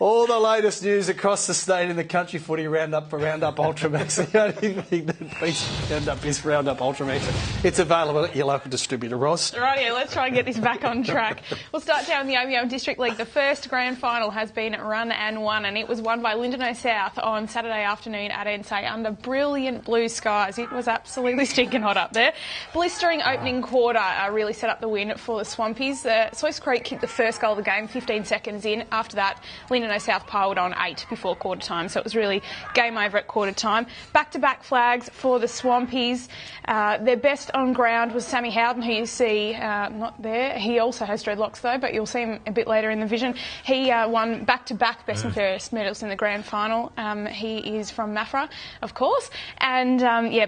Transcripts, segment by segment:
All the latest news across the state in the Country Footy Roundup for Roundup Ultramax. The only thing that beats Roundup is Roundup Ultramax. It's available at your local distributor, Ross. Rightio, let's try and get this back on track. We'll start down the Omio District League. The first grand final has been run and won, and it was won by Lindeno South on Saturday afternoon at Ensay under brilliant blue skies. It was absolutely stinking hot up there. Blistering opening quarter really set up the win for the Swampies. Soyce Creek kicked the first goal of the game 15 seconds in. After that, Lindeno South piled on 8 before quarter time, so it was really game over at quarter time. Back-to-back flags for the Swampies. Their best on ground was Sammy Howden, who you see not there. He also has dreadlocks though, but you'll see him a bit later in the vision. He won back-to-back best and fairest medals in the grand final. He is from Maffra, of course, and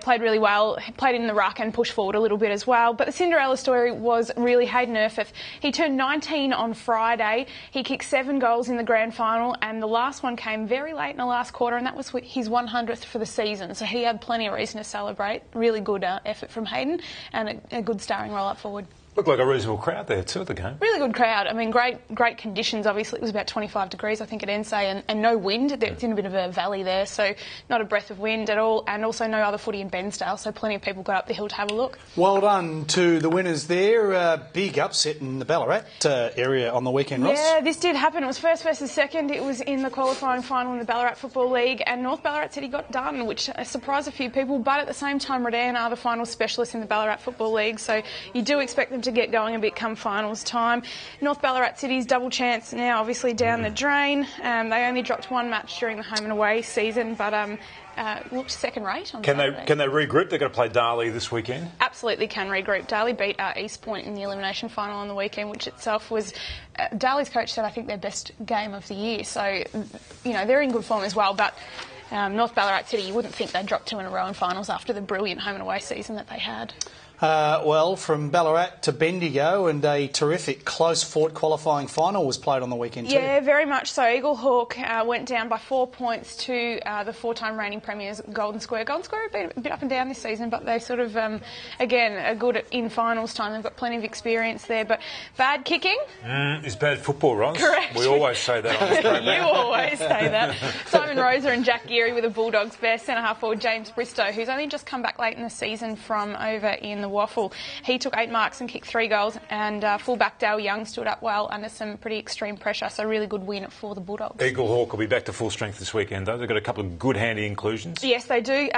played really well. He played in the ruck and pushed forward a little bit as well. But the Cinderella story was really Hayden Urfeth. He turned 19 on Friday. He kicked 7 goals in the grand final, and the last one came very late in the last quarter, and that was his 100th for the season. So he had plenty of reason to celebrate. Really good effort from Hayden, and a good starring roll up forward. Looked like a reasonable crowd there too at the game. Really good crowd. I mean, great conditions. Obviously, it was about 25 degrees, I think, at Ensay, and no wind. It's in a bit of a valley there, so not a breath of wind at all, and also no other footy in Bensdale, so plenty of people got up the hill to have a look. Well done to the winners there. Big upset in the Ballarat area on the weekend, Ross. Yeah, this did happen. It was first versus second. It was in the qualifying final in the Ballarat Football League, and North Ballarat City got done, which surprised a few people, but at the same time, Redan are the final specialists in the Ballarat Football League, so you do expect them to get going a bit come finals time. North Ballarat City's double chance now obviously down the drain. They only dropped 1 match during the home and away season, but looked second rate on Saturday. Can they regroup? They've got to play Darley this weekend. Absolutely can regroup. Darley beat East Point in the elimination final on the weekend, which itself was Darley's coach said I think their best game of the year. So they're in good form as well, but North Ballarat City, you wouldn't think they'd drop 2 in a row in finals after the brilliant home and away season that they had. From Ballarat to Bendigo, and a terrific close-fought qualifying final was played on the weekend too. Yeah, very much so. Eagle Hawk went down by 4 points to the 4-time reigning premiers, Golden Square. Golden Square have been a bit up and down this season, but they sort of, again, are good in finals time. They've got plenty of experience there, but bad kicking. It's bad football, Ross. Correct. We always say that on this program. You always say that. Simon Rosa and Jack Geary were the Bulldogs' best. Centre-half forward James Bristow, who's only just come back late in the season from over in the Waffle. He took 8 marks and kicked 3 goals, and fullback Dale Young stood up well under some pretty extreme pressure, so really good win for the Bulldogs. Eagle Hawk will be back to full strength this weekend, though. They've got a couple of good, handy inclusions. Yes, they do.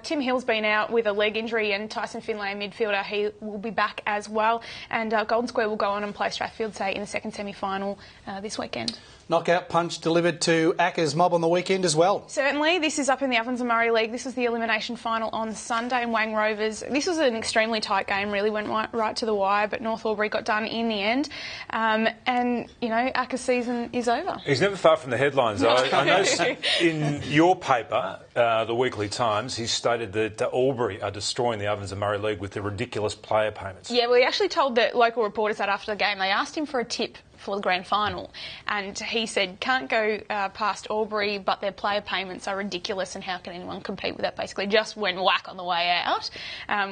Tim Hill's been out with a leg injury, and Tyson Finlay, a midfielder, he will be back as well. And Golden Square will go on and play Strathfield, say, in the second semi-final this weekend. Knockout punch delivered to Acca's Mob on the weekend as well. Certainly. This is up in the Ovens and Murray League. This was the elimination final on Sunday in Wang Rovers. This was an extremely tight game, really went right to the wire, but North Albury got done in the end. Acca's season is over. He's never far from the headlines, though. I noticed in your paper, the Weekly Times, he stated that Albury are destroying the Ovens and Murray League with their ridiculous player payments. Yeah, well, he actually told the local reporters that after the game. They asked him for a tip for the grand final, and he said can't go past Albury, but their player payments are ridiculous, and how can anyone compete with that? Basically just went whack on the way out,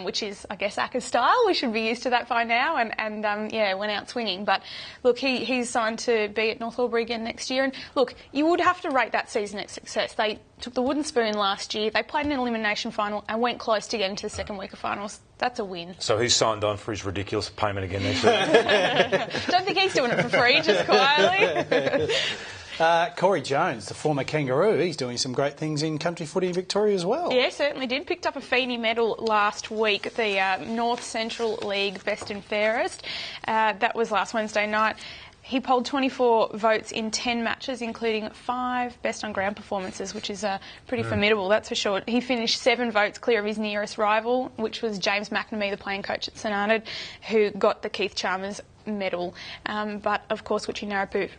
which is, I guess, Acca's style. We should be used to that by now, and went out swinging. But look, he's signed to be at North Albury again next year, and look, you would have to rate that season a success. They took the wooden spoon last year, they played an elimination final and went close to getting to the second week of finals. That's a win. So he's signed on for his ridiculous payment again next week. Don't think he's doing it for free, just quietly. Corey Jones, the former Kangaroo, he's doing some great things in country footy in Victoria as well. Yeah, certainly did. Picked up a Feeney medal last week, the North Central League Best and Fairest. That was last Wednesday night. He polled 24 votes in 10 matches, including 5 best on ground performances, which is pretty formidable, that's for sure. He finished 7 votes clear of his nearest rival, which was James McNamee, the playing coach at St Arnaud, who got the Keith Chalmers medal. But, of course, Witchy Narraport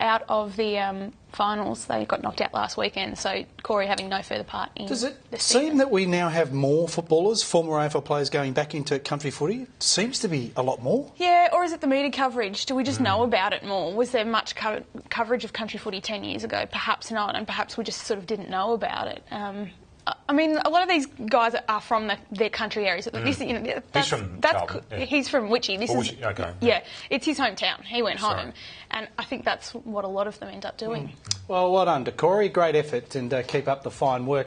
out of the finals. They got knocked out last weekend, so Corey having no further part in Does it the seem season. that we now have more footballers, former AFL players, going back into country footy? It seems to be a lot more. Yeah, or is it the media coverage? Do we just know about it more? Was there much coverage of country footy 10 years ago? Perhaps not, and perhaps we just sort of didn't know about it. I mean, a lot of these guys are from their country areas. This, He's from Carlton, yeah. He's from Witchy. Okay. Yeah, it's his hometown. He went home, and I think that's what a lot of them end up doing. Well, well done to Corey. Great effort, and keep up the fine work.